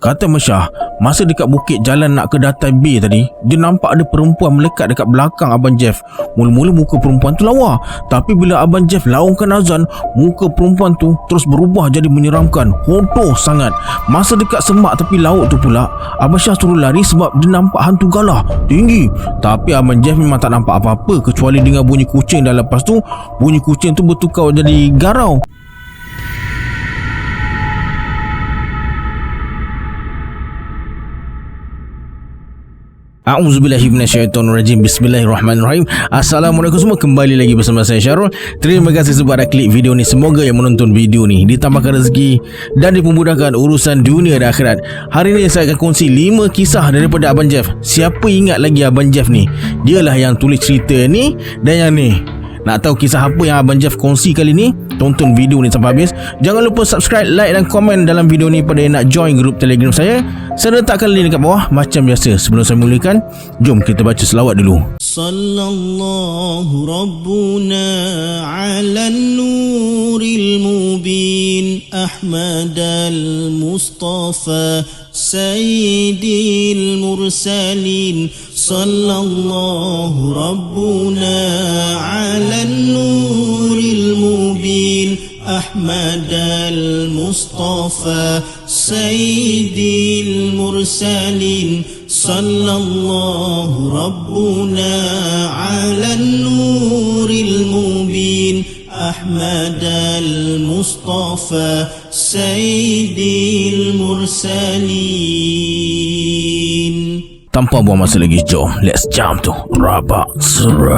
Kata Abang Syah, masa dekat bukit jalan nak ke Datai Bay tadi, dia nampak ada perempuan melekat dekat belakang Abang Jeff. Mula-mula muka perempuan tu lawa, tapi bila Abang Jeff laungkan azan, muka perempuan tu terus berubah jadi menyeramkan, hodoh sangat. Masa dekat semak tepi laut tu pula, Abang Syah suruh lari sebab dia nampak hantu galah tinggi. Tapi Abang Jeff memang tak nampak apa-apa kecuali dengan bunyi kucing, dan lepas tu bunyi kucing tu bertukar jadi garau. A'udzubillahi minasyaitonirrajim. Bismillahirrahmanirrahim. Assalamualaikum semua, kembali lagi bersama saya Syarul. Terima kasih sebab dah klik video ni. Semoga yang menonton video ni ditambahkan rezeki dan dimudahkan urusan dunia dan akhirat. Hari ni saya akan kongsi 5 kisah daripada Abang Jeff. Siapa ingat lagi Abang Jeff ni? Dialah yang tulis cerita ni dan yang ni. Nak tahu kisah apa yang Abang Jeff kongsi kali ni? Tonton video ni sampai habis. Jangan lupa subscribe, like dan komen dalam video ni pada yang nak join grup Telegram saya. Saya letakkan link dekat bawah macam biasa. Sebelum saya mulakan, jom kita baca selawat dulu. Sallallahu Rabbuna ala nuril mubin Ahmad al-Mustafa Sayyidil Mursalin. Sallallahu Rabbuna ala nuril mubin Ahmad al-Mustafa Sayyidil Mursalin. Sallallahu Rabbuna ala nuril mubin Ahmad al-Mustafa Sayyidil Mursalin. Tanpa buang masa lagi, jom let's jump to Rabak Surah.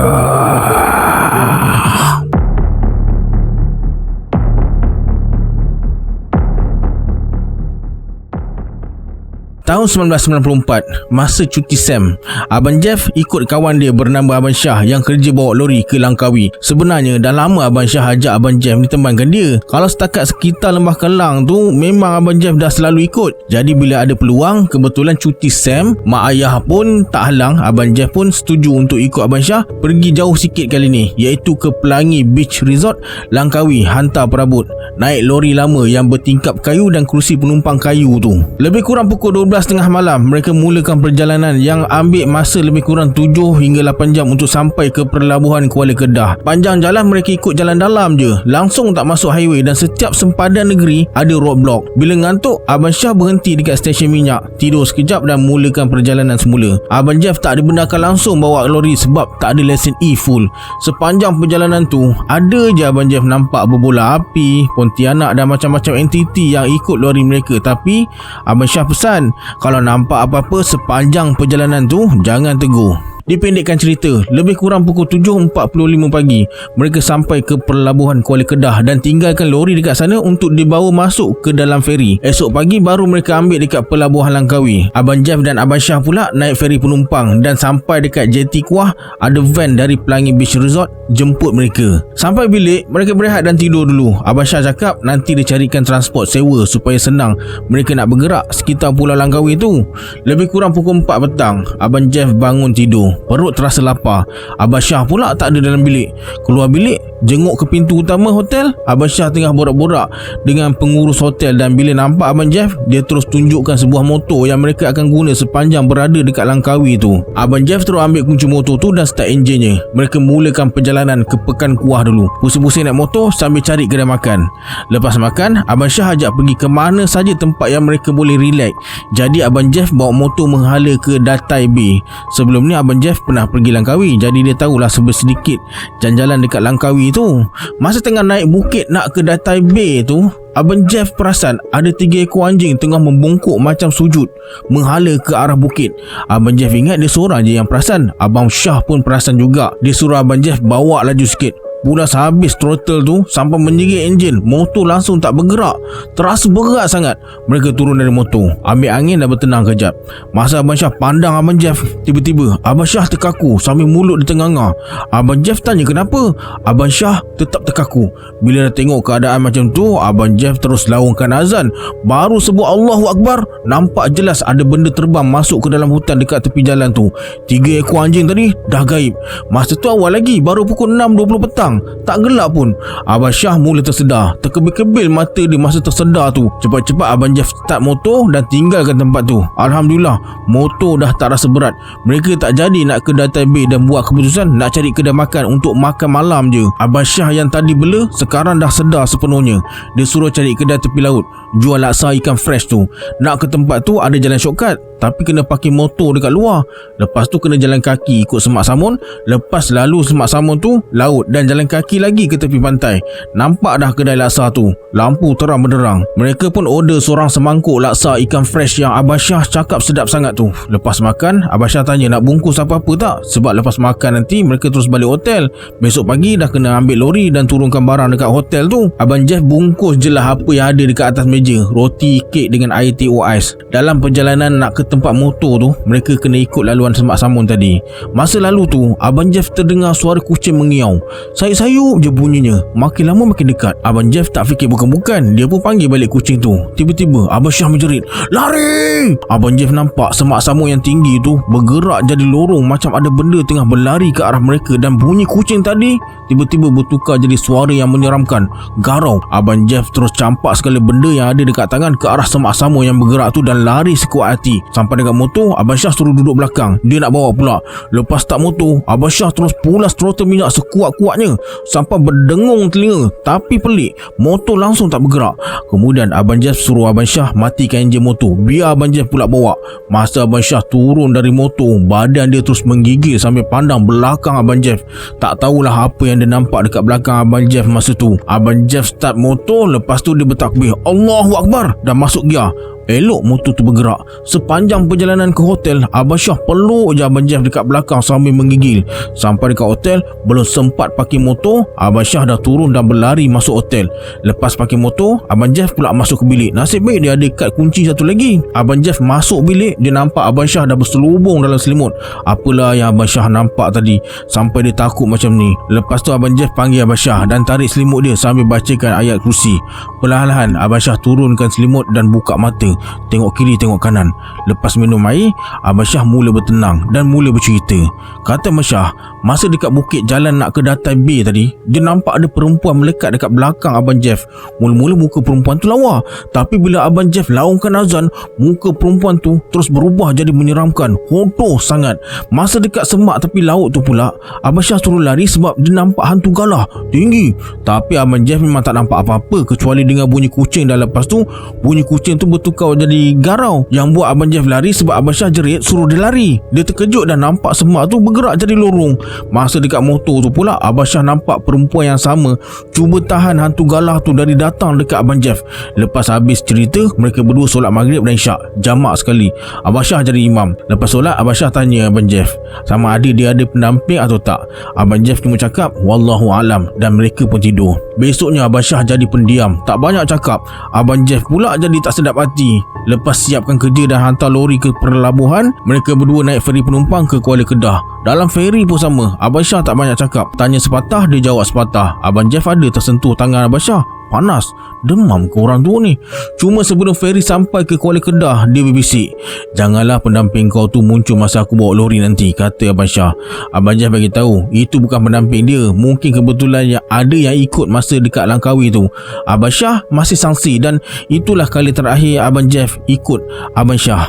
Tahun 1994, masa cuti SEM, Abang Jeff ikut kawan dia bernama Abang Syah yang kerja bawa lori ke Langkawi. Sebenarnya dah lama Abang Syah ajak Abang Jeff ditemankan dia. Kalau setakat sekitar Lembah Kelang tu, memang Abang Jeff dah selalu ikut. Jadi bila ada peluang, kebetulan cuti SEM, mak ayah pun tak halang, Abang Jeff pun setuju untuk ikut Abang Syah pergi jauh sikit kali ni, iaitu ke Pelangi Beach Resort, Langkawi, hantar perabot. Naik lori lama yang bertingkap kayu dan kerusi penumpang kayu tu. Lebih kurang pukul 12:30 malam, mereka mulakan perjalanan yang ambil masa lebih kurang 7 hingga 8 jam untuk sampai ke Pelabuhan Kuala Kedah. Panjang jalan mereka ikut jalan dalam je, langsung tak masuk highway, dan setiap sempadan negeri ada roadblock. Bila ngantuk, Abang Syah berhenti dekat stesen minyak, tidur sekejap dan mulakan perjalanan semula. Abang Jeff tak dibenarkan langsung bawa lori sebab tak ada lesen E full. Sepanjang perjalanan tu, ada je Abang Jeff nampak berbola api, Pontianak dan macam-macam entiti yang ikut lori mereka. Tapi Abang Syah pesan, kalau nampak apa-apa sepanjang perjalanan tu, jangan tegur. Dipendekkan cerita, lebih kurang pukul 7.45 pagi, mereka sampai ke Pelabuhan Kuala Kedah dan tinggalkan lori dekat sana untuk dibawa masuk ke dalam feri. Esok pagi baru mereka ambil dekat Pelabuhan Langkawi. Abang Jeff dan Abang Syah pula naik feri penumpang dan sampai dekat JT Kuah, ada van dari Pelangi Beach Resort jemput mereka. Sampai bilik, mereka berehat dan tidur dulu. Abang Syah cakap nanti dia carikan transport sewa supaya senang mereka nak bergerak sekitar Pulau Langkawi tu. Lebih kurang pukul 4 petang, Abang Jeff bangun tidur. Perut terasa lapar. Abang Syah pula tak ada dalam bilik. Keluar bilik, jenguk ke pintu utama hotel. Abang Syah tengah borak-borak dengan pengurus hotel, dan bila nampak Abang Jeff, dia terus tunjukkan sebuah motor yang mereka akan guna sepanjang berada dekat Langkawi tu. Abang Jeff terus ambil kunci motor tu dan start enjinnya. Mereka mulakan perjalanan ke Pekan Kuah dulu. Pusing-pusing naik motor sambil cari kedai makan. Lepas makan, Abang Syah ajak pergi ke mana saja tempat yang mereka boleh relax. Jadi Abang Jeff bawa motor menghala ke Datai Bay. Sebelum ni Abang Jeff pernah pergi Langkawi, jadi dia tahulah sedikit jalan-jalan dekat Langkawi tu. Masa tengah naik bukit nak ke Datai Bay tu, Abang Jeff perasan ada 3 ekor anjing tengah membungkuk macam sujud menghala ke arah bukit. Abang Jeff ingat dia seorang je yang perasan. Abang Syah pun perasan juga. Dia suruh Abang Jeff bawa laju sikit. Pulas habis throttle tu sampai menjerit enjin, motor langsung tak bergerak. Terasa berat sangat. Mereka turun dari motor, ambil angin dan bertenang kejap. Masa Abang Syah pandang Abang Jeff, tiba-tiba Abang Syah terkaku sambil mulut dia ternganga. Abang Jeff tanya kenapa. Abang Syah tetap terkaku. Bila dah tengok keadaan macam tu, Abang Jeff terus laungkan azan. Baru sebut Allahu Akbar, nampak jelas ada benda terbang masuk ke dalam hutan dekat tepi jalan tu. 3 ekor anjing tadi dah gaib. Masa tu awal lagi, baru pukul 6.20 petang. terang, tak gelap pun. Abang Syah mula tersedar. Terkebil-kebil mata dia masa tersedar tu. Cepat-cepat Abang Jeff start motor dan tinggalkan tempat tu. Alhamdulillah, motor dah tak rasa berat. Mereka tak jadi nak ke Datai Bay dan buat keputusan nak cari kedai makan untuk makan malam je. Abang Syah yang tadi bela sekarang dah sedar sepenuhnya. Dia suruh cari kedai tepi laut jual laksa ikan fresh tu. Nak ke tempat tu ada jalan shortcut, tapi kena parking motor dekat luar. Lepas tu kena jalan kaki ikut Semak Samun. Lepas lalu Semak Samun tu laut dan jalan kaki lagi ke tepi pantai. Nampak dah kedai laksa tu, lampu terang benderang. Mereka pun order seorang semangkuk laksa ikan fresh yang Abang Syah cakap sedap sangat tu. Lepas makan, Abang Syah tanya nak bungkus apa-apa tak, sebab lepas makan nanti mereka terus balik hotel. Besok pagi dah kena ambil lori dan turunkan barang dekat hotel tu. Abang Jeff bungkus je lah apa yang ada dekat atas meja, roti, kek dengan air teh ais. Dalam perjalanan nak ke tempat motor tu, mereka kena ikut laluan Semak Samun tadi. Masa lalu tu, Abang Jeff terdengar suara kucing mengiau. Sayup-sayup je bunyinya. Makin lama makin dekat. Abang Jeff tak fikir bukan-bukan, dia pun panggil balik kucing tu. Tiba-tiba Abang Syah menjerit, "Lari!" Abang Jeff nampak Semak Samun yang tinggi tu bergerak jadi lorong macam ada benda tengah berlari ke arah mereka, dan bunyi kucing tadi tiba-tiba bertukar jadi suara yang menyeramkan, garau. Abang Jeff terus campak segala benda yang ada dekat tangan ke arah Semak Samun yang bergerak tu dan lari sekuat hati. Sampai dekat motor, Abang Syah suruh duduk belakang. Dia nak bawa pula. Lepas start motor, Abang Syah terus pulas throttle minyak sekuat-kuatnya sampai berdengung telinga. Tapi pelik, motor langsung tak bergerak. Kemudian Abang Jeff suruh Abang Syah matikan enjin motor, biar Abang Jeff pula bawa. Masa Abang Syah turun dari motor, badan dia terus menggigil sambil pandang belakang Abang Jeff. Tak tahulah apa yang dia nampak dekat belakang Abang Jeff masa tu. Abang Jeff start motor, lepas tu dia bertakbir, Allahu Akbar, dan masuk gear. Elok motor tu bergerak. Sepanjang perjalanan ke hotel, Abang Syah peluk je Abang Jeff dekat belakang sambil menggigil. Sampai dekat hotel, belum sempat parking motor, Abang Syah dah turun dan berlari masuk hotel. Lepas parking motor, Abang Jeff pula masuk ke bilik. Nasib baik dia ada kad kunci satu lagi. Abang Jeff masuk bilik, dia nampak Abang Syah dah berselubung dalam selimut. Apalah yang Abang Syah nampak tadi sampai dia takut macam ni. Lepas tu Abang Jeff panggil Abang Syah dan tarik selimut dia sambil bacakan ayat kursi. Perlahan-lahan Abang Syah turunkan selimut dan buka mata. Tengok kiri, tengok kanan. Lepas minum air, Abang Syah mula bertenang dan mula bercerita. Kata Abang Syah, masa dekat bukit jalan nak ke Datai Bay tadi, dia nampak ada perempuan melekat dekat belakang Abang Jeff. Mula-mula muka perempuan tu lawa, tapi bila Abang Jeff laungkan azan, muka perempuan tu terus berubah jadi menyeramkan, hodoh sangat. Masa dekat semak tepi laut tu pula, Abang Syah suruh lari sebab dia nampak hantu galah tinggi. Tapi Abang Jeff memang tak nampak apa-apa kecuali dengar bunyi kucing, dan lepas tu bunyi kucing tu bertukar jadi garau yang buat Abang Jeff lari sebab Abang Syah jerit suruh dia lari. Dia terkejut dan nampak semak tu bergerak jadi lorong. Masa dekat motor tu pula, Abang Syah nampak perempuan yang sama cuba tahan hantu galah tu dari datang dekat Abang Jeff. Lepas habis cerita, mereka berdua solat maghrib dan isyak jamak sekali. Abang Syah jadi imam. Lepas solat, Abang Syah tanya Abang Jeff sama ada dia ada pendamping atau tak. Abang Jeff cuma cakap wallahu alam, dan mereka pun tidur. Besoknya Abang Syah jadi pendiam, tak banyak cakap. Abang Jeff pula jadi tak sedap hati. Lepas siapkan kerja dan hantar lori ke pelabuhan, mereka berdua naik feri penumpang ke Kuala Kedah. Dalam feri pun sama, Abang Syah tak banyak cakap. Tanya sepatah, dia jawab sepatah. Abang Jeff ada tersentuh tangan Abang Syah. Panas, demam ke orang tu ni. Cuma sebelum feri sampai ke Kuala Kedah, dia berbisik, janganlah pendamping kau tu muncul masa aku bawa lori nanti, kata Abang Syah. Abang Jeff bagi tahu itu bukan pendamping dia, mungkin kebetulan yang ada yang ikut masa dekat Langkawi tu. Abang Syah masih sangsi, dan itulah kali terakhir Abang Jeff ikut Abang Syah.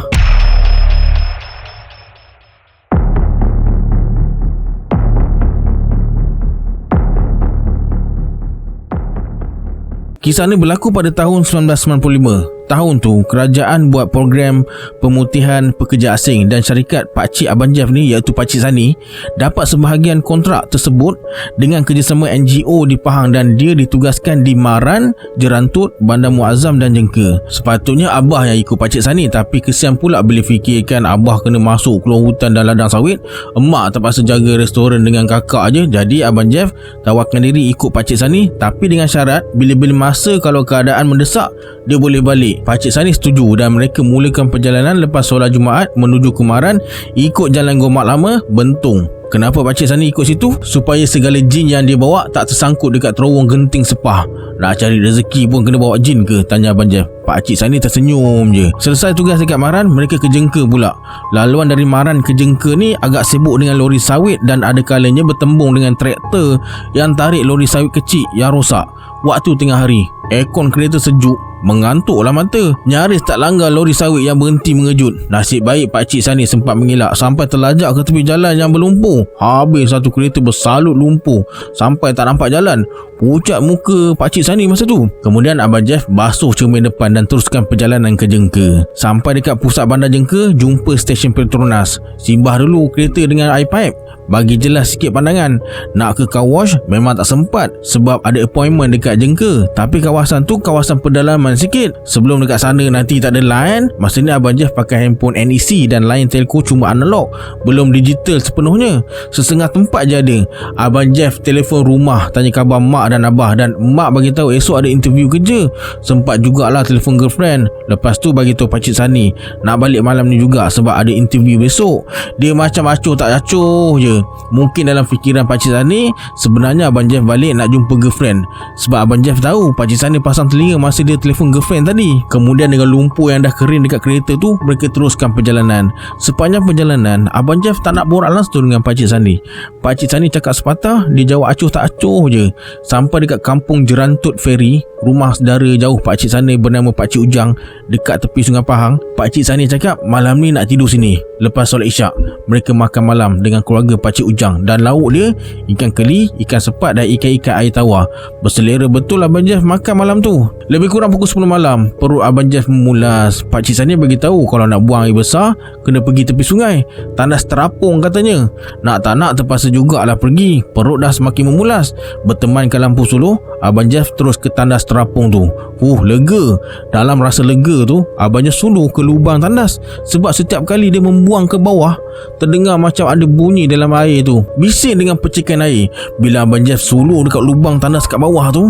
Kisah ini berlaku pada tahun 1995. Tahun tu, kerajaan buat program pemutihan pekerja asing dan syarikat Pakcik Abang Jeff ni, iaitu Pakcik Sani, dapat sebahagian kontrak tersebut dengan kerjasama NGO di Pahang, dan dia ditugaskan di Maran, Jerantut, Bandar Muazzam dan Jengka. Sepatutnya Abah yang ikut Pakcik Sani, tapi kesian pula bila fikirkan Abah kena masuk keluar hutan dan ladang sawit. Emak terpaksa jaga restoran dengan kakak je. Jadi Abang Jeff tawarkan diri ikut Pakcik Sani, tapi dengan syarat bila-bila masa kalau keadaan mendesak, dia boleh balik. Pakcik Sani setuju dan mereka mulakan perjalanan lepas solat Jumaat menuju ke Maran, ikut jalan Gomak Lama, Bentong. Kenapa Pakcik Sani ikut situ? Supaya segala jin yang dia bawa tak tersangkut dekat terowong genting sepah. Nak cari rezeki pun kena bawa jin ke? Tanya Abang Jeff. Pakcik Sani tersenyum je. Selesai tugas dekat Maran, mereka ke Jengka pula. Laluan dari Maran ke Jengka ni agak sibuk dengan lori sawit dan ada kalanya bertembung dengan traktor yang tarik lori sawit kecil yang rosak. Waktu tengah hari, aircon kereta sejuk, mengantuklah mata. Nyaris tak langgar lori sawit yang berhenti mengejut. Nasib baik Pakcik Sani sempat mengelak sampai terlajak ke tepi jalan yang berlumpur. Habis satu kereta bersalut lumpur sampai tak nampak jalan. Pucat muka Pakcik Sani masa tu. Kemudian Abang Jeff basuh cermin depan dan teruskan perjalanan ke Jengka. Sampai dekat pusat bandar Jengka, jumpa stesen Petronas. Simbah dulu kereta dengan air pipe bagi jelas sikit pandangan. Nak ke car wash memang tak sempat sebab ada appointment dekat Jengka. Tapi kawasan tu kawasan pedalaman sikit. Sebelum dekat sana nanti tak ada line. Masa ni Abang Jeff pakai handphone NEC dan line telco cuma analog, belum digital sepenuhnya. Sesengah tempat je ada. Abang Jeff telefon rumah tanya khabar mak dan abah, dan mak bagi tahu esok ada interview kerja. Sempat jugalah telefon girlfriend. Lepas tu bagi tahu Pakcik Sani nak balik malam ni juga sebab ada interview besok. Dia macam acuh tak acuh je. Mungkin dalam fikiran Pakcik Sani sebenarnya Abang Jeff balik nak jumpa girlfriend, sebab Abang Jeff tahu Pakcik Sani pasang telinga masa dia telefon girlfriend tadi. Kemudian dengan lumpur yang dah kering dekat kereta tu, mereka teruskan perjalanan. Sepanjang perjalanan Abang Jeff tak nak borak langsung dengan Pakcik Sani. Pakcik Sani cakap sepatah, dia jawab acuh tak acuh je. Sampai dekat kampung Jerantut Ferry, rumah saudara jauh Pakcik Sani bernama Pakcik Ujang dekat tepi Sungai Pahang. Pakcik Sani cakap malam ni nak tidur sini. Lepas solat isyak, mereka makan malam dengan keluarga Pakcik Ujang, dan lauk dia ikan keli, ikan sepat dan ikan-ikan air tawar. Berselera betul Abang Jeff makan malam tu. Lebih kurang pukul 10 malam, perut Abang Jeff memulas. Pakcik Sani beritahu kalau nak buang air besar kena pergi tepi sungai. Tandas terapung katanya. Nak tak nak terpaksa jugalah pergi. Perut dah semakin memulas. Bertemankan lampu suluh, Abang Jeff terus ke tandas terapung tu. Lega. Dalam rasa lega tu, Abang Jeff suluh ke lubang tandas. Sebab setiap kali dia membuang ke bawah, terdengar macam ada bunyi dalam air tu, bising dengan percikan air. Bila Abang Jeff suluh dekat lubang tandas kat bawah tu,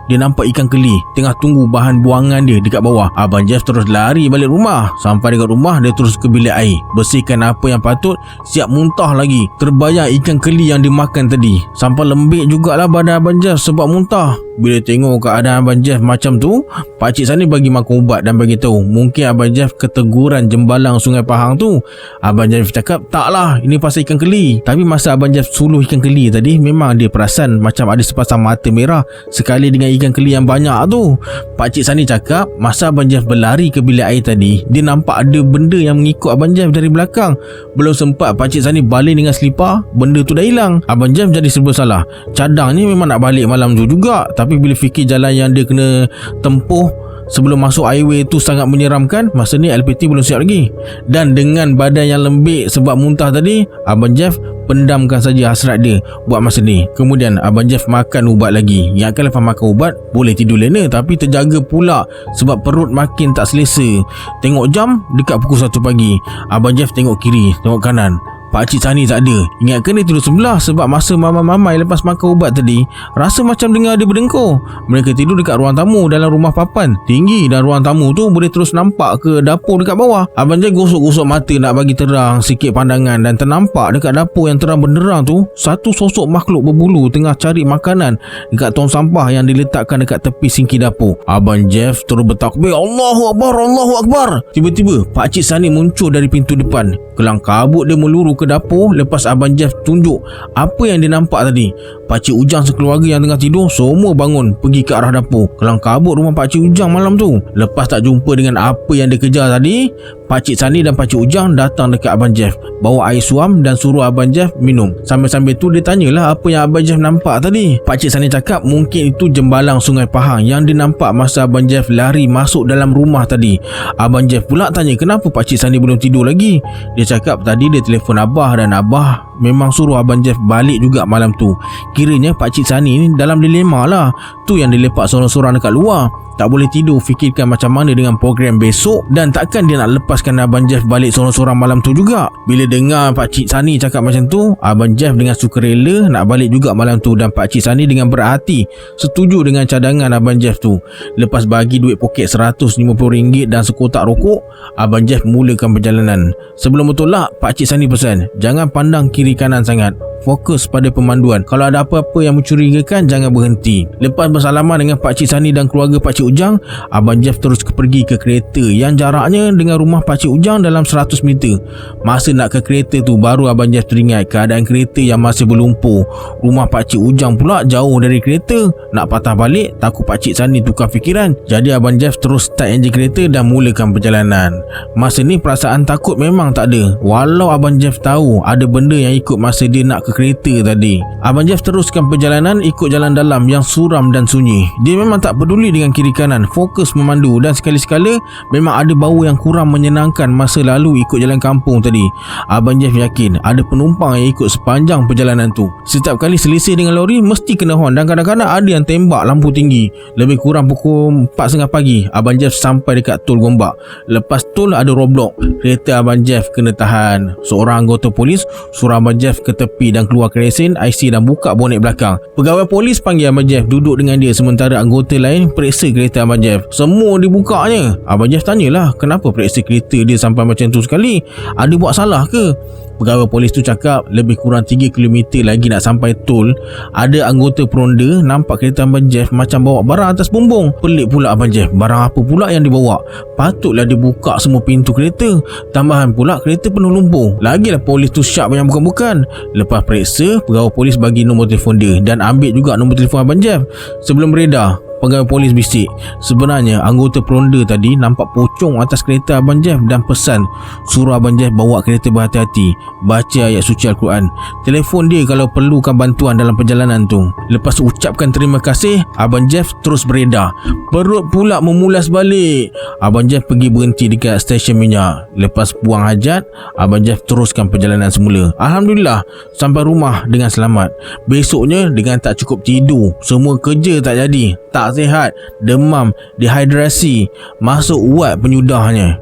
dia nampak ikan keli tengah tunggu bahan buangan dia dekat bawah. Abang Jeff terus lari balik rumah. Sampai dekat rumah, dia terus ke bilik air, bersihkan apa yang patut, siap muntah lagi. Terbayang ikan keli yang dimakan tadi. Sampai lembik jugalah badan Abang Jeff sebab muntah. Bila tengok keadaan Abang Jeff macam tu, Pakcik Sani bagi makan ubat dan bagi tahu mungkin Abang Jeff keteguran jembalang Sungai Pahang tu. Abang Jeff cakap taklah, ini pasal ikan keli. Tapi masa Abang Jeff suluh ikan keli tadi, memang dia perasan macam ada sepasang mata merah sekali dengan ikan keli yang banyak tu. Pakcik Sani cakap masa Abang Jeff berlari ke bilik air tadi, dia nampak ada benda yang mengikut Abang Jeff dari belakang. Belum sempat Pakcik Sani balik dengan selipar, benda tu dah hilang. Abang Jeff jadi serba salah. Cadangnya memang nak balik malam tu juga, tapi bila fikir jalan yang dia kena tempuh sebelum masuk highway tu sangat menyeramkan, masa ni LPT belum siap lagi. Dan dengan badan yang lembik sebab muntah tadi, Abang Jeff pendamkan saja hasrat dia buat masa ni. Kemudian Abang Jeff makan ubat lagi. Ingatkan lepas makan ubat boleh tidur lena, tapi terjaga pula sebab perut makin tak selesa. Tengok jam dekat pukul 1 pagi. Abang Jeff tengok kiri, tengok kanan, Pakcik Sani tak ada. Ingatkan dia tidur sebelah sebab masa mamai-mamai lepas makan ubat tadi, rasa macam dengar dia berdengkur. Mereka tidur dekat ruang tamu dalam rumah papan tinggi, dan ruang tamu tu boleh terus nampak ke dapur dekat bawah. Abang Jeff gosok-gosok mata nak bagi terang sikit pandangan, dan ternampak dekat dapur yang terang benderang tu, satu sosok makhluk berbulu tengah cari makanan dekat tong sampah yang diletakkan dekat tepi sinki dapur. Abang Jeff terus bertakbir, Allahu Akbar, Allahu Akbar. Tiba-tiba Pakcik Sani muncul dari pintu depan. Kelang kabut dia meluru ke dapur. Lepas Abang Jeff tunjuk apa yang dia nampak tadi, Pakcik Ujang sekeluarga yang tengah tidur semua bangun pergi ke arah dapur. Kelang kabut rumah Pakcik Ujang malam tu. Lepas tak jumpa dengan apa yang dia kejar tadi, Pakcik Sani dan Pakcik Ujang datang dekat Abang Jeff, bawa air suam dan suruh Abang Jeff minum. Sambil-sambil tu dia tanyalah apa yang Abang Jeff nampak tadi. Pakcik Sani cakap mungkin itu jembalang Sungai Pahang yang dia nampak masa Abang Jeff lari masuk dalam rumah tadi. Abang Jeff pula tanya kenapa Pakcik Sani belum tidur lagi. Dia cakap tadi dia telefon Abah, dan Abah memang suruh Abang Jeff balik juga malam tu. Kiranya Pakcik Sani ni dalam dilema lah. Tu yang dia lepak sorang-sorang dekat luar, tak boleh tidur fikirkan macam mana dengan program besok, dan takkan dia nak lepaskan Abang Jeff balik sorang-sorang malam tu juga. Bila dengar Pakcik Sani cakap macam tu, Abang Jeff dengan sukarela nak balik juga malam tu, dan Pakcik Sani dengan berat hati setuju dengan cadangan Abang Jeff tu. Lepas bagi duit poket RM150 dan sekotak rokok, Abang Jeff mulakan perjalanan. Sebelum bertolak, Pakcik Sani pesan, jangan pandang kiri kiri kanan sangat. Fokus pada pemanduan. Kalau ada apa-apa yang mencurigakan, jangan berhenti. Lepas bersalaman dengan Pakcik Sani dan keluarga Pakcik Ujang, Abang Jeff terus pergi ke kereta yang jaraknya dengan rumah Pakcik Ujang dalam 100 meter. Masa nak ke kereta tu, baru Abang Jeff teringat keadaan kereta yang masih berlumpur. Rumah Pakcik Ujang pula jauh dari kereta. Nak patah balik, takut Pakcik Sani tukar fikiran. Jadi Abang Jeff terus start enjin kereta dan mulakan perjalanan. Masa ni perasaan takut memang tak ada, walau Abang Jeff tahu ada benda yang ikut masa dia nak ke kereta tadi. Abang Jeff teruskan perjalanan ikut jalan dalam yang suram dan sunyi. Dia memang tak peduli dengan kiri kanan, fokus memandu, dan sekali-sekala memang ada bau yang kurang menyenangkan masa lalu ikut jalan kampung tadi. Abang Jeff yakin ada penumpang yang ikut sepanjang perjalanan tu. Setiap kali selisih dengan lori mesti kena horn, dan kadang-kadang ada yang tembak lampu tinggi. Lebih kurang pukul 4.30 pagi, Abang Jeff sampai dekat tol Gombak. Lepas tol ada roadblock. Kereta Abang Jeff kena tahan. Seorang anggota polis suruh Abang Jeff ke tepi dan keluar lesen, IC dan buka bonet belakang. Pegawai polis panggil Abang Jeff duduk dengan dia, sementara anggota lain periksa kereta Abang Jeff. Semua dibukanya. Abang Jeff tanyalah, kenapa periksa kereta dia sampai macam tu sekali? Ada buat salah ke? Pegawai polis tu cakap lebih kurang 3 km lagi nak sampai tol, ada anggota peronda nampak kereta Abang Jeff macam bawa barang atas bumbung. Pelik pula Abang Jeff, barang apa pula yang dibawa? Patutlah dia buka semua pintu kereta. Tambahan pula kereta penuh lumpur. Lagilah polis tu syak yang bukan-bukan. Lepas periksa, pegawai polis bagi nombor telefon dia dan ambil juga nombor telefon Abang Jeff. Sebelum beredar, pegawai polis bisik, sebenarnya anggota peronda tadi nampak pocong atas kereta Abang Jeff dan pesan suruh Abang Jeff bawa kereta berhati-hati, baca ayat suci Al-Quran. Telefon dia kalau perlukan bantuan dalam perjalanan tu. Lepas ucapkan terima kasih, Abang Jeff terus beredar. Perut pula memulas balik. Abang Jeff pergi berhenti dekat stesen minyak. Lepas buang hajat, Abang Jeff teruskan perjalanan semula. Alhamdulillah sampai rumah dengan selamat. Besoknya dengan tak cukup tidur, semua kerja tak jadi, tak sihat, demam, dehidrasi, masuk uat penyudahnya.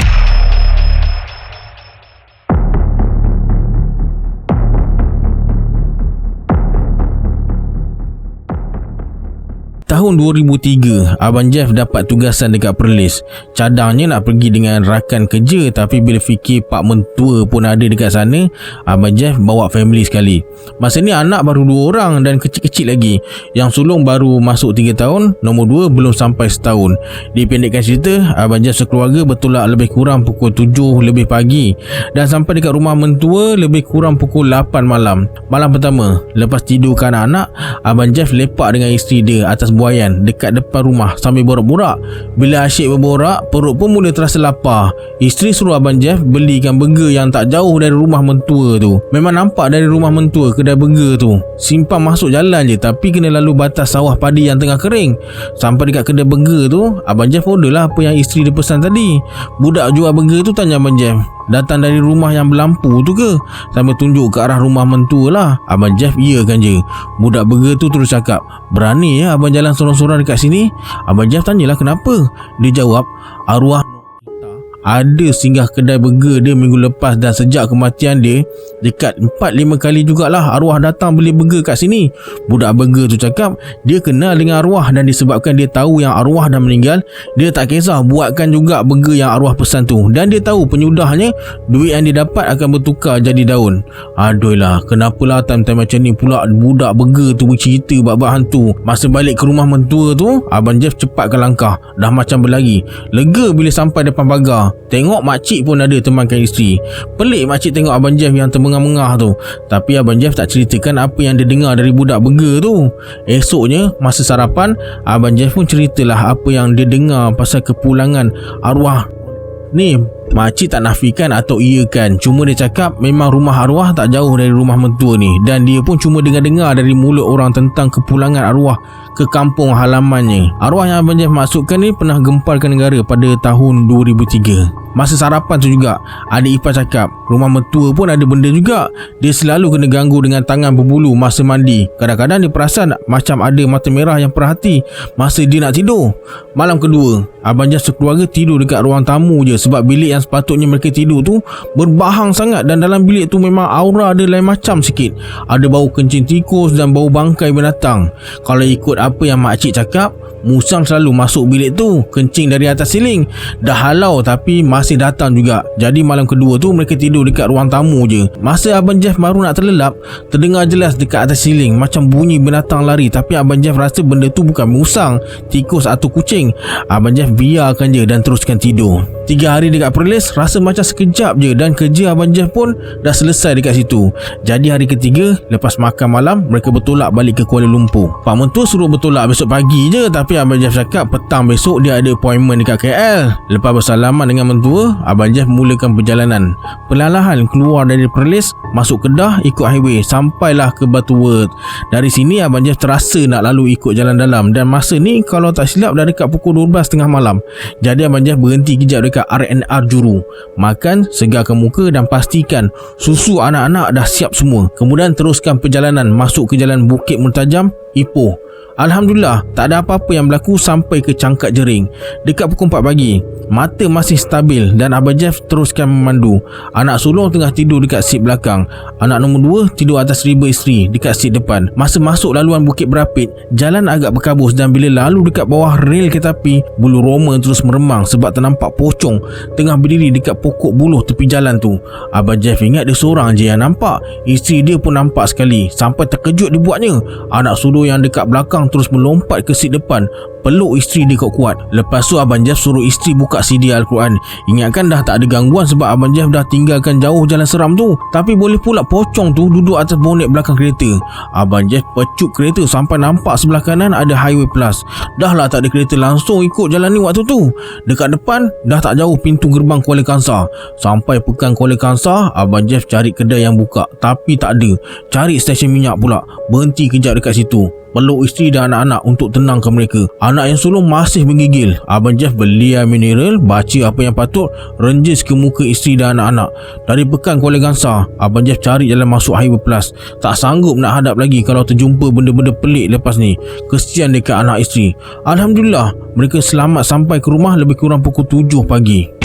Tahun 2003, Abang Jeff dapat tugasan dekat Perlis. Cadangnya nak pergi dengan rakan kerja, tapi bila fikir pak mentua pun ada dekat sana, Abang Jeff bawa family sekali. Masa ni anak baru 2 orang dan kecil-kecil lagi. Yang sulung baru masuk 3 tahun, nombor 2 belum sampai setahun. Dipendekkan cerita, Abang Jeff sekeluarga bertolak lebih kurang pukul 7 lebih pagi dan sampai dekat rumah mentua lebih kurang pukul 8 malam. Malam pertama, lepas tidurkan anak-anak, Abang Jeff lepak dengan isteri dia atas buaian dekat depan rumah sambil borak-borak. Bila asyik berborak, perut pun mula terasa lapar. Isteri suruh Abang Jeff belikan burger yang tak jauh dari rumah mentua tu. Memang nampak dari rumah mentua kedai burger tu. Simpang masuk jalan je, tapi kena lalu batas sawah padi yang tengah kering. Sampai dekat kedai burger tu, Abang Jeff order lah apa yang isteri dia pesan tadi. Budak jual burger tu tanya Abang Jeff, datang dari rumah yang berlampu tu ke? Sambil tunjuk ke arah rumah mentua lah. Abang Jeff iyakan je. Budak burger tu terus cakap, berani ya abang jalan sorang-sorang dekat sini? Abang Jeff tanyalah kenapa. Dia jawab, arwah ada singgah kedai burger dia minggu lepas dan sejak kematian dia dekat 4-5 kali jugalah arwah datang beli burger kat sini. Budak burger tu cakap dia kenal dengan arwah dan disebabkan dia tahu yang arwah dah meninggal, dia tak kisah buatkan juga burger yang arwah pesan tu, dan dia tahu penyudahnya duit yang dia dapat akan bertukar jadi daun. Aduh lah, kenapalah time-time macam ni pula budak burger tu bercerita bab-bab hantu. Masa balik ke rumah mentua tu, Abang Jeff cepatkan langkah, dah macam berlari. Lega bila sampai depan pagar, tengok makcik pun ada temankan isteri. Pelik makcik tengok Abang Jeff yang termengah-mengah tu. Tapi Abang Jeff tak ceritakan apa yang dia dengar dari budak burger tu. Esoknya masa sarapan, Abang Jeff pun ceritalah apa yang dia dengar pasal kepulangan arwah ni. Makcik tak nafikan atau iyakan, cuma dia cakap memang rumah arwah tak jauh dari rumah mentua ni, dan dia pun cuma dengar-dengar dari mulut orang tentang kepulangan arwah ke kampung halamannya. Arwah yang Abang Jeff masukkan ni pernah gemparkan negara pada tahun 2003. Masa sarapan tu juga, adik ipar cakap rumah mentua pun ada benda juga. Dia selalu kena ganggu dengan tangan berbulu masa mandi. Kadang-kadang dia perasan macam ada mata merah yang perhati masa dia nak tidur. Malam kedua, Abang Jeff sekeluarga tidur dekat ruang tamu je, sebab bilik yang sepatutnya mereka tidur tu berbahang sangat, dan dalam bilik tu memang aura ada lain macam sikit. Ada bau kencing tikus dan bau bangkai binatang. Kalau ikut apa yang makcik cakap, Musang selalu masuk bilik tu, kencing dari atas siling. Dah halau tapi masih datang juga. Jadi malam kedua tu mereka tidur dekat ruang tamu je. Masa Abang Jeff baru nak terlelap, terdengar jelas dekat atas siling macam bunyi binatang lari. Tapi Abang Jeff rasa benda tu bukan musang, tikus atau kucing. Abang Jeff biarkan je dan teruskan tidur. 3 hari dekat Perlis rasa macam sekejap je, dan kerja Abang Jeff pun dah selesai dekat situ. Jadi hari ketiga lepas makan malam, mereka bertolak balik ke Kuala Lumpur. Pak Mentua suruh bertolak besok pagi je, tapi Abang Jeff cakap petang besok dia ada appointment dekat KL. Lepas bersalaman dengan mentua, Abang Jeff mulakan perjalanan. Perlahan keluar dari Perlis, masuk Kedah, ikut highway sampailah ke Butterworth. Dari sini Abang Jeff terasa nak lalu ikut jalan dalam, dan masa ni kalau tak silap dah dekat pukul 12 tengah malam. Jadi Abang Jeff berhenti kejap dekat R&R Juru, makan, segarkan muka dan pastikan susu anak-anak dah siap semua. Kemudian teruskan perjalanan masuk ke jalan Bukit Muntajam, Ipoh. Alhamdulillah tak ada apa-apa yang berlaku sampai ke Cangkat Jering. Dekat pukul 4 pagi, mata masih stabil dan Abang Jeff teruskan memandu. Anak sulung tengah tidur dekat seat belakang. Anak nombor 2 tidur atas riba isteri dekat seat depan. Masa masuk laluan Bukit Berapit, jalan agak berkabus, dan bila lalu dekat bawah rel kereta api, bulu roma terus meremang sebab ternampak pocong tengah berdiri dekat pokok buluh tepi jalan tu. Abang Jeff ingat dia seorang je yang nampak. Isteri dia pun nampak sekali, sampai terkejut dibuatnya. Anak sulung yang dekat belakang terus melompat ke seat depan, peluk isteri dia kuat-kuat. Lepas tu Abang Jeff suruh isteri buka CD Al-Quran. Ingatkan dah tak ada gangguan sebab Abang Jeff dah tinggalkan jauh jalan seram tu. Tapi boleh pula pocong tu duduk atas bonet belakang kereta. Abang Jeff pecut kereta sampai nampak sebelah kanan ada Highway Plus. Dah lah tak ada kereta langsung ikut jalan ni waktu tu. Dekat depan dah tak jauh pintu gerbang Kuala Kangsar. Sampai pekan Kuala Kangsar, Abang Jeff cari kedai yang buka tapi tak ada. Cari stesen minyak pula. Berhenti kejap dekat situ, peluk isteri dan anak-anak untuk tenangkan mereka. Anak yang sulung masih menggigil. Abang Jeff beli air mineral, baca apa yang patut, renjis ke muka isteri dan anak-anak. Dari pekan Kuala Kangsar, Abang Jeff cari jalan masuk Highway Plus. Tak sanggup nak hadap lagi kalau terjumpa benda-benda pelik lepas ni. Kesian dekat anak isteri. Alhamdulillah, mereka selamat sampai ke rumah lebih kurang pukul 7 pagi.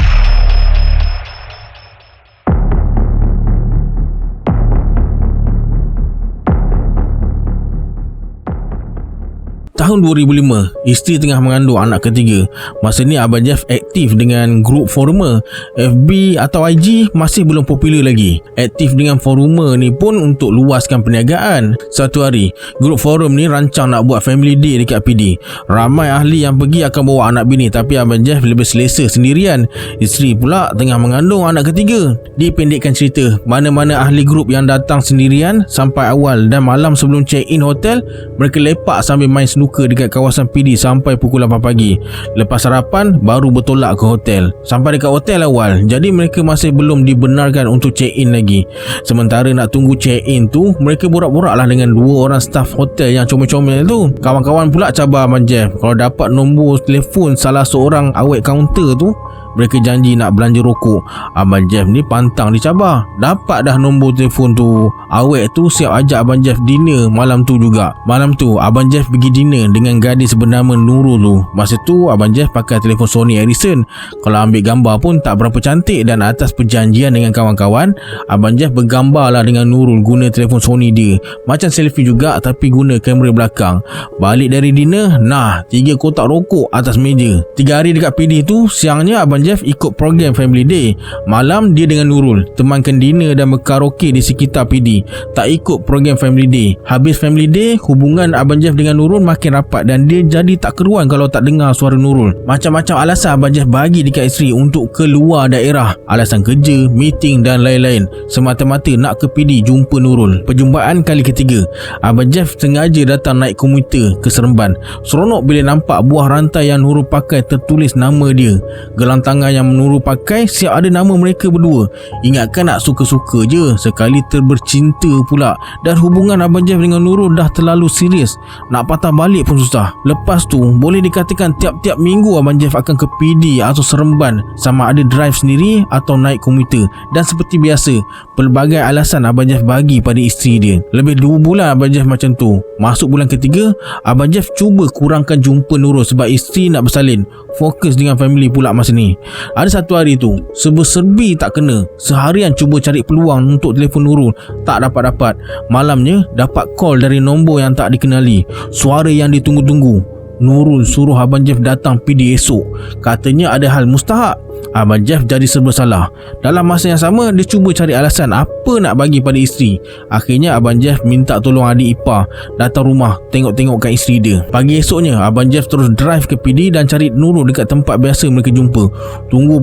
Tahun 2005, isteri tengah mengandung anak ketiga. Masa ni Abang Jeff aktif dengan grup forumer. FB atau IG masih belum popular lagi. Aktif dengan forumer ni pun untuk luaskan perniagaan. Satu hari, grup forum ni rancang nak buat family day dekat PD. Ramai ahli yang pergi akan bawa anak bini, tapi Abang Jeff lebih selesa sendirian. Isteri pula tengah mengandung anak ketiga. Dipendekkan cerita, mana-mana ahli grup yang datang sendirian sampai awal, dan malam sebelum check-in hotel, mereka lepak sambil main snooker dekat kawasan PD sampai pukul 8 pagi. Lepas sarapan baru bertolak ke hotel. Sampai dekat hotel awal, jadi mereka masih belum dibenarkan untuk check-in lagi. Sementara nak tunggu check-in tu, mereka borak-borak lah dengan 2 orang staff hotel yang comel-comel tu. Kawan-kawan pula cabar Abang Jeff, kalau dapat nombor telefon salah seorang awet kaunter tu, mereka janji nak belanja rokok. Abang Jeff ni pantang dicabar. Dapat dah nombor telefon tu, awet tu siap ajak Abang Jeff dinner malam tu juga. Malam tu Abang Jeff pergi dinner dengan gadis bernama Nurul tu. Masa tu Abang Jeff pakai telefon Sony Ericsson. Kalau ambil gambar pun tak berapa cantik, dan atas perjanjian dengan kawan-kawan, Abang Jeff bergambar lah dengan Nurul guna telefon Sony dia. Macam selfie juga tapi guna kamera belakang. Balik dari dinner, 3 kotak rokok atas meja. 3 hari dekat PD tu, siangnya Abang Jeff ikut program Family Day. Malam dia dengan Nurul temankan dinner dan berkaraoke di sekitar PD. Tak ikut program Family Day. Habis Family Day, hubungan Abang Jeff dengan Nurul makin rapat, dan dia jadi tak keruan kalau tak dengar suara Nurul. Macam-macam alasan Abang Jeff bagi dekat isteri untuk keluar daerah. Alasan kerja, meeting dan lain-lain. Semata-mata nak ke PD jumpa Nurul. Perjumpaan kali ketiga, Abang Jeff sengaja datang naik komuter ke Seremban. Seronok bila nampak buah rantai yang Nurul pakai tertulis nama dia. Gelang tangan yang Nurul pakai siap ada nama mereka berdua. Ingatkan nak suka-suka je, sekali terbercinta pula. Dan hubungan Abang Jeff dengan Nurul dah terlalu serius, nak patah balik pun susah. Lepas tu boleh dikatakan tiap-tiap minggu Abang Jeff akan ke PD atau Seremban, sama ada drive sendiri atau naik komuter. Dan seperti biasa, pelbagai alasan Abang Jeff bagi pada isteri dia. Lebih 2 bulan Abang Jeff macam tu. Masuk bulan ketiga, Abang Jeff cuba kurangkan jumpa Nurul sebab isteri nak bersalin, fokus dengan family pula masa ni. Ada satu hari tu, serba-serbi tak kena. Seharian cuba cari peluang untuk telefon Nurul, tak dapat-dapat. Malamnya dapat call dari nombor yang tak dikenali. Suara yang ditunggu-tunggu. Nurul suruh Abang Jeff datang PD esok. Katanya ada hal mustahak. Abang Jeff jadi serba salah. Dalam masa yang sama, dia cuba cari alasan apa nak bagi pada isteri. Akhirnya Abang Jeff minta tolong adik ipar datang rumah tengok-tengokkan isteri dia. Pagi esoknya, Abang Jeff terus drive ke PD dan cari Nurul dekat tempat biasa mereka jumpa. Tunggu,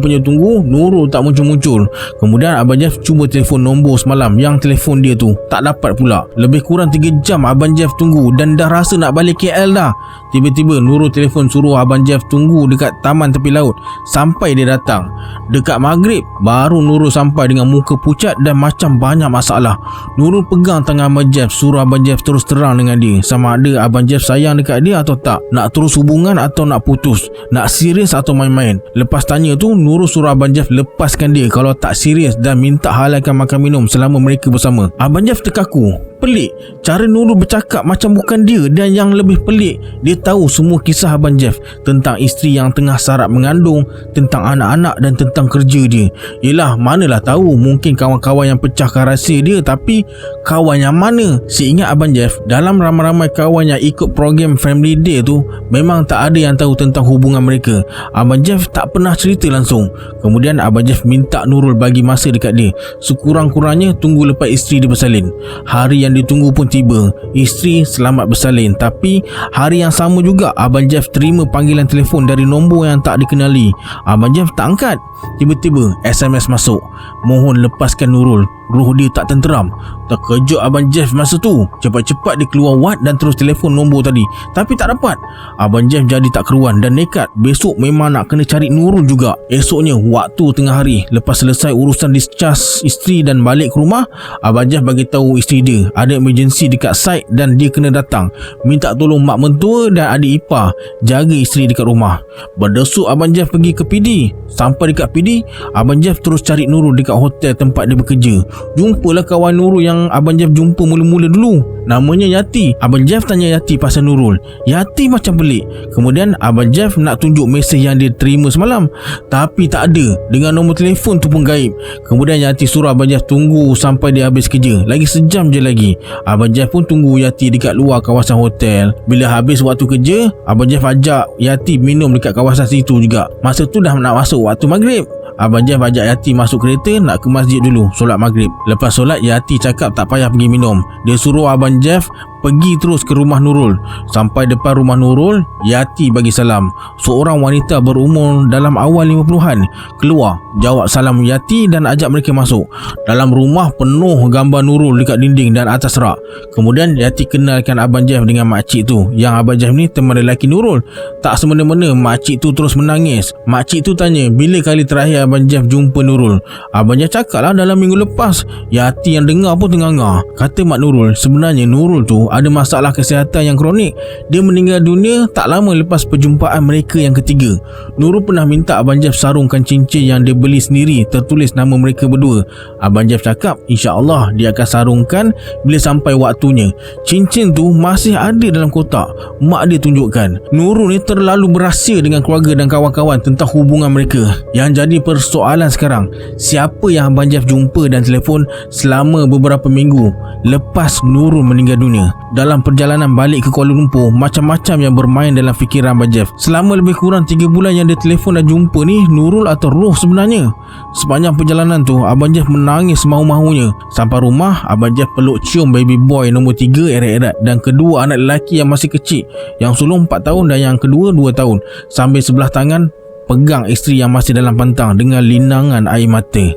Nurul tak muncul-muncul. Kemudian Abang Jeff cuba telefon nombor semalam yang telefon dia tu tak dapat pula. Lebih kurang 3 jam Abang Jeff tunggu dan dah rasa nak balik KL dah. Tiba-tiba Nurul telefon suruh Abang Jeff tunggu dekat taman tepi laut sampai dia datang. Dekat maghrib baru Nurul sampai dengan muka pucat dan macam banyak masalah. Nurul pegang tangan Abang Jeff, suruh Abang Jeff terus terang dengan dia sama ada Abang Jeff sayang dekat dia atau tak, nak terus hubungan atau nak putus, nak serius atau main-main. Lepas tanya tu, Nurul suruh Abang Jeff lepaskan dia kalau tak serius dan minta halalkan makan minum selama mereka bersama. Abang Jeff terkaku. Pelik, cara Nurul bercakap macam bukan dia. Dan yang lebih pelik, dia tahu semua kisah Abang Jeff tentang isteri yang tengah sarap mengandung, tentang anak-anak dan tentang kerja dia. Yelah, manalah tahu, mungkin kawan-kawan yang pecahkan rahsia dia, tapi kawan yang mana? Seingat Abang Jeff, dalam ramai-ramai kawan yang ikut program Family Day tu, memang tak ada yang tahu tentang hubungan mereka. Abang Jeff tak pernah cerita langsung. Kemudian Abang Jeff minta Nurul bagi masa dekat dia, sekurang-kurangnya tunggu lepas isteri dia bersalin. Hari yang ditunggu pun tiba. Isteri selamat bersalin. Tapi hari yang sama juga Abang Jeff terima panggilan telefon dari nombor yang tak dikenali. Abang Jeff tak angkat. Tiba-tiba SMS masuk, mohon lepaskan Nurul, roh dia tak tenteram. Terkejut Abang Jeff masa tu. Cepat-cepat dia keluar wad dan terus telefon nombor tadi, tapi tak dapat. Abang Jeff jadi tak keruan dan nekat besok memang nak kena cari Nurul juga. Esoknya waktu tengah hari, lepas selesai urusan discharge isteri dan balik ke rumah, Abang Jeff bagi tahu isteri dia ada emergency dekat site dan dia kena datang. Minta tolong mak mentua dan adik ipar jaga isteri dekat rumah. Berdesuk Abang Jeff pergi ke PD. Sampai dekat PD, Abang Jeff terus cari Nurul dekat hotel tempat dia bekerja. Jumpalah kawan Nurul yang Abang Jeff jumpa mula-mula dulu. Namanya Yati. Abang Jeff tanya Yati pasal Nurul. Yati macam pelik. Kemudian Abang Jeff nak tunjuk mesej yang dia terima semalam, tapi tak ada. Dengan nombor telefon tu pun gaib. Kemudian Yati suruh Abang Jeff tunggu sampai dia habis kerja. Lagi sejam je lagi. Abang Jeff pun tunggu Yati dekat luar kawasan hotel. Bila habis waktu kerja, Abang Jeff ajak Yati minum dekat kawasan situ juga. Masa tu dah nak masuk waktu maghrib. Abang Jeff ajak Yati masuk kereta nak ke masjid dulu solat maghrib. Lepas solat, Yati cakap tak payah pergi minum. Dia suruh Abang Jeff pergi terus ke rumah Nurul. Sampai depan rumah Nurul, Yati bagi salam. Seorang wanita berumur dalam awal 50-an keluar, jawab salam Yati dan ajak mereka masuk. Dalam rumah penuh gambar Nurul dekat dinding dan atas rak. Kemudian Yati kenalkan Abang Jeff dengan makcik tu. Yang Abang Jeff ni teman lelaki Nurul. Tak semena-mena makcik tu terus menangis. Makcik tu tanya bila kali terakhir Abang Jeff jumpa Nurul. Abang Jeff cakap lah dalam minggu lepas. Yati yang dengar pun tengah-ngah. Kata mak Nurul, sebenarnya Nurul tu ada masalah kesihatan yang kronik. Dia meninggal dunia tak lama lepas perjumpaan mereka yang ketiga. Nurul pernah minta Abang Jeff sarungkan cincin yang dia beli sendiri tertulis nama mereka berdua. Abang Jeff cakap insya-Allah dia akan sarungkan bila sampai waktunya. Cincin tu masih ada dalam kotak. Mak dia tunjukkan. Nurul ni terlalu berahsia dengan keluarga dan kawan-kawan tentang hubungan mereka. Yang jadi persoalan sekarang, siapa yang Abang Jeff jumpa dan telefon selama beberapa minggu lepas Nurul meninggal dunia? Dalam perjalanan balik ke Kuala Lumpur, macam-macam yang bermain dalam fikiran Abang Jeff. Selama lebih kurang 3 bulan yang dia telefon dan jumpa ni, Nurul atau roh sebenarnya? Sepanjang perjalanan tu, Abang Jeff menangis mahu-mahunya. Sampai rumah, Abang Jeff peluk cium baby boy nombor 3 erat-erat dan kedua anak lelaki yang masih kecil, yang sulung 4 tahun dan yang kedua 2 tahun, sambil sebelah tangan pegang isteri yang masih dalam pantang dengan linangan air mata.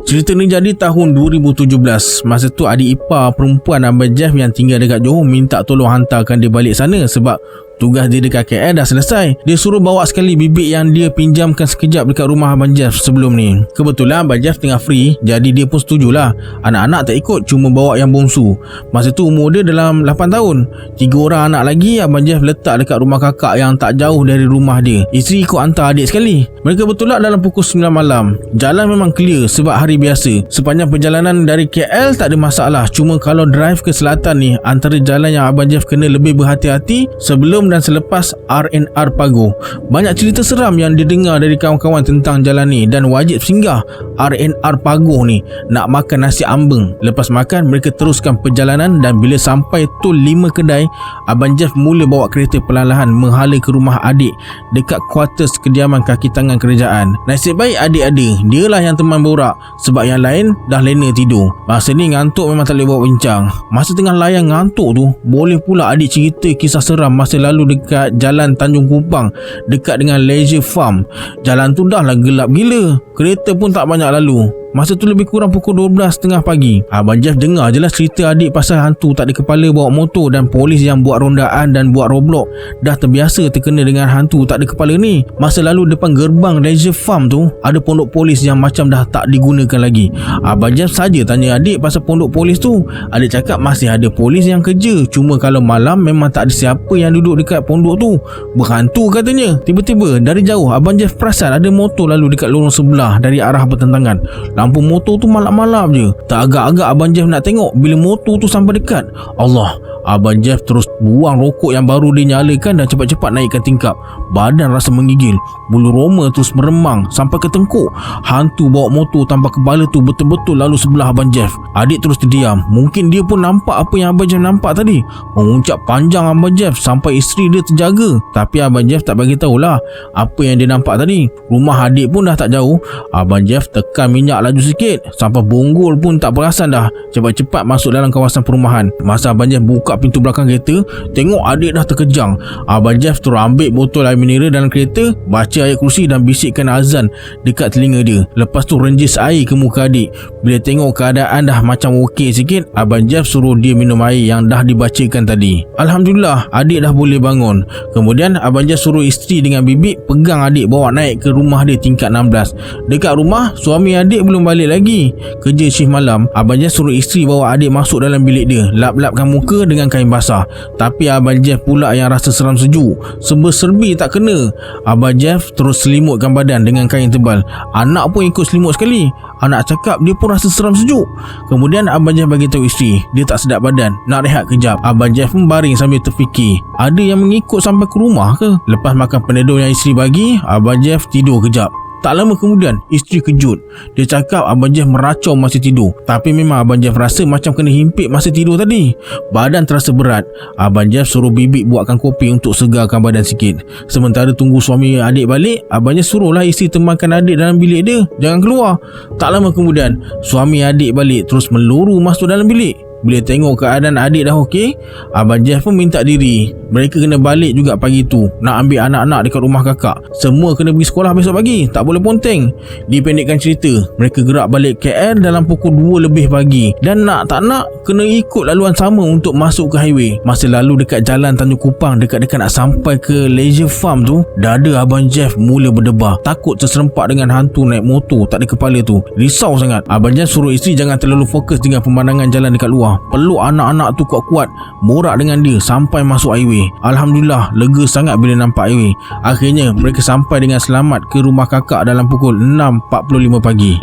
Cerita ni jadi tahun 2017. Masa tu adik ipar perempuan Abang Jeff yang tinggal dekat Johor minta tolong hantarkan dia balik sana sebab tugas dia dekat KL dah selesai. Dia suruh bawa sekali bibik yang dia pinjamkan sekejap dekat rumah Abang Jeff sebelum ni. Kebetulan Abang Jeff tengah free, jadi dia pun setujulah. Anak-anak tak ikut, cuma bawa yang bongsu. Masa tu umur dia dalam 8 tahun. 3 orang anak lagi Abang Jeff letak dekat rumah kakak yang tak jauh dari rumah dia. Isteri ikut hantar adik sekali. Mereka bertolak dalam pukul 9 malam. Jalan memang clear sebab hari biasa. Sepanjang perjalanan dari KL tak ada masalah. Cuma kalau drive ke selatan ni, antara jalan yang Abang Jeff kena lebih berhati-hati sebelum sebelum dan selepas RNR Pago. Banyak cerita seram yang didengar dari kawan-kawan tentang jalan ni dan wajib singgah RNR Pago ni nak makan nasi ambeng. Lepas makan, mereka teruskan perjalanan dan bila sampai tol 5 kedai, Abang Jeff mula bawa kereta perlahan-lahan menghala ke rumah adik dekat kuartus kediaman kaki tangan kerajaan. Nasib baik adik ada, dialah yang teman borak sebab yang lain dah lena tidur. Masa ni ngantuk memang tak boleh bawa bincang. Masa tengah layan ngantuk tu, boleh pula adik cerita kisah seram masa lalu dekat jalan Tanjung Kupang dekat dengan Leisure Farm. Jalan tu dah lah gelap gila, kereta pun tak banyak lalu. Masa tu lebih kurang pukul 12.30 pagi. Abang Jeff dengar je lah cerita adik pasal hantu tak ada kepala bawa motor dan polis yang buat rondaan dan buat roadblock. Dah terbiasa terkena dengan hantu tak ada kepala ni. Masa lalu depan gerbang Leisure Farm tu ada pondok polis yang macam dah tak digunakan lagi. Abang Jeff saja tanya adik pasal pondok polis tu. Adik cakap masih ada polis yang kerja, cuma kalau malam memang tak ada siapa yang duduk dekat pondok tu. Berhantu katanya. Tiba-tiba dari jauh Abang Jeff perasan ada motor lalu dekat lorong sebelah dari arah bertentangan. Lampu motor tu malap-malap je. Tak agak-agak Abang Jeff nak tengok. Bila motor tu sampai dekat, Allah, Abang Jeff terus buang rokok yang baru dia nyalakan dan cepat-cepat naikkan tingkap. Badan rasa menggigil, bulu roma terus meremang sampai ke tengkuk. Hantu bawa motor tanpa kepala tu betul-betul lalu sebelah Abang Jeff. Adik terus terdiam. Mungkin dia pun nampak apa yang Abang Jeff nampak tadi. Menguncap panjang Abang Jeff sampai isteri dia terjaga. Tapi Abang Jeff tak bagi tahulah apa yang dia nampak tadi. Rumah adik pun dah tak jauh. Abang Jeff tekan minyak laju sikit sampai bonggol pun tak perasan dah. Cepat-cepat masuk dalam kawasan perumahan. Masa Abang Jeff buka pintu belakang kereta, tengok adik dah terkejang. Abang Jeff terus ambil botol air mineral dalam kereta, baca ayat kursi dan bisikkan azan dekat telinga dia. Lepas tu renjis air ke muka adik. Bila tengok keadaan dah macam okey sikit, Abang Jeff suruh dia minum air yang dah dibacakan tadi. Alhamdulillah, adik dah boleh bangun. Kemudian Abang Jeff suruh isteri dengan bibik pegang adik bawa naik ke rumah dia tingkat 16. Dekat rumah, suami adik belum balik lagi kerja shift malam. Abang Jeff suruh isteri bawa adik masuk dalam bilik dia, lap-lapkan muka dengan kain basah. Tapi Abang Jeff pula yang rasa seram sejuk. Serba-serbi tak kena. Abang Jeff terus selimutkan badan dengan kain tebal. Anak pun ikut selimut sekali. Anak cakap dia pun rasa seram sejuk. Kemudian Abang Jeff bagi tahu isteri dia tak sedap badan, nak rehat kejap. Abang Jeff pun baring sambil terfikir, ada yang mengikut sampai ke rumah ke? Lepas makan penedor yang isteri bagi, Abang Jeff tidur kejap. Tak lama kemudian, isteri kejut. Dia cakap Abang Jeff meracau masa tidur. Tapi memang Abang Jeff rasa macam kena himpit masa tidur tadi. Badan terasa berat. Abang Jeff suruh bibik buatkan kopi untuk segarkan badan sikit. Sementara tunggu suami adik balik, Abang Jeff suruhlah isteri temankan adik dalam bilik dia, jangan keluar. Tak lama kemudian, suami adik balik terus meluru masuk dalam bilik. Bila tengok keadaan adik dah okey, Abang Jeff pun minta diri. Mereka kena balik juga pagi tu, nak ambil anak-anak dekat rumah kakak. Semua kena pergi sekolah besok pagi, tak boleh ponteng. Dipendekkan cerita, mereka gerak balik KL dalam pukul 2 lebih pagi. Dan nak tak nak, kena ikut laluan sama untuk masuk ke highway. Masa lalu dekat jalan Tanjung Kupang, dekat-dekat nak sampai ke Leisure Farm tu, dada Abang Jeff mula berdebar. Takut terserempak dengan hantu naik motor tak ada kepala tu. Risau sangat. Abang Jeff suruh isteri jangan terlalu fokus dengan pemandangan jalan dekat luar. Peluk anak-anak tu kuat-kuat, borak dengan dia sampai masuk highway. Alhamdulillah, lega sangat bila nampak highway. Akhirnya mereka sampai dengan selamat ke rumah kakak dalam pukul 6.45 pagi.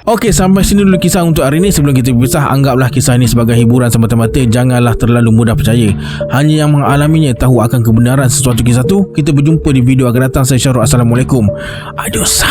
Okey, sampai sini dulu kisah untuk hari ini. Sebelum kita berpisah, anggaplah kisah ini sebagai hiburan semata-mata. Janganlah terlalu mudah percaya. Hanya yang mengalaminya tahu akan kebenaran sesuatu kisah tu. Kita berjumpa di video akan datang. Saya Syarul. Assalamualaikum. Adios.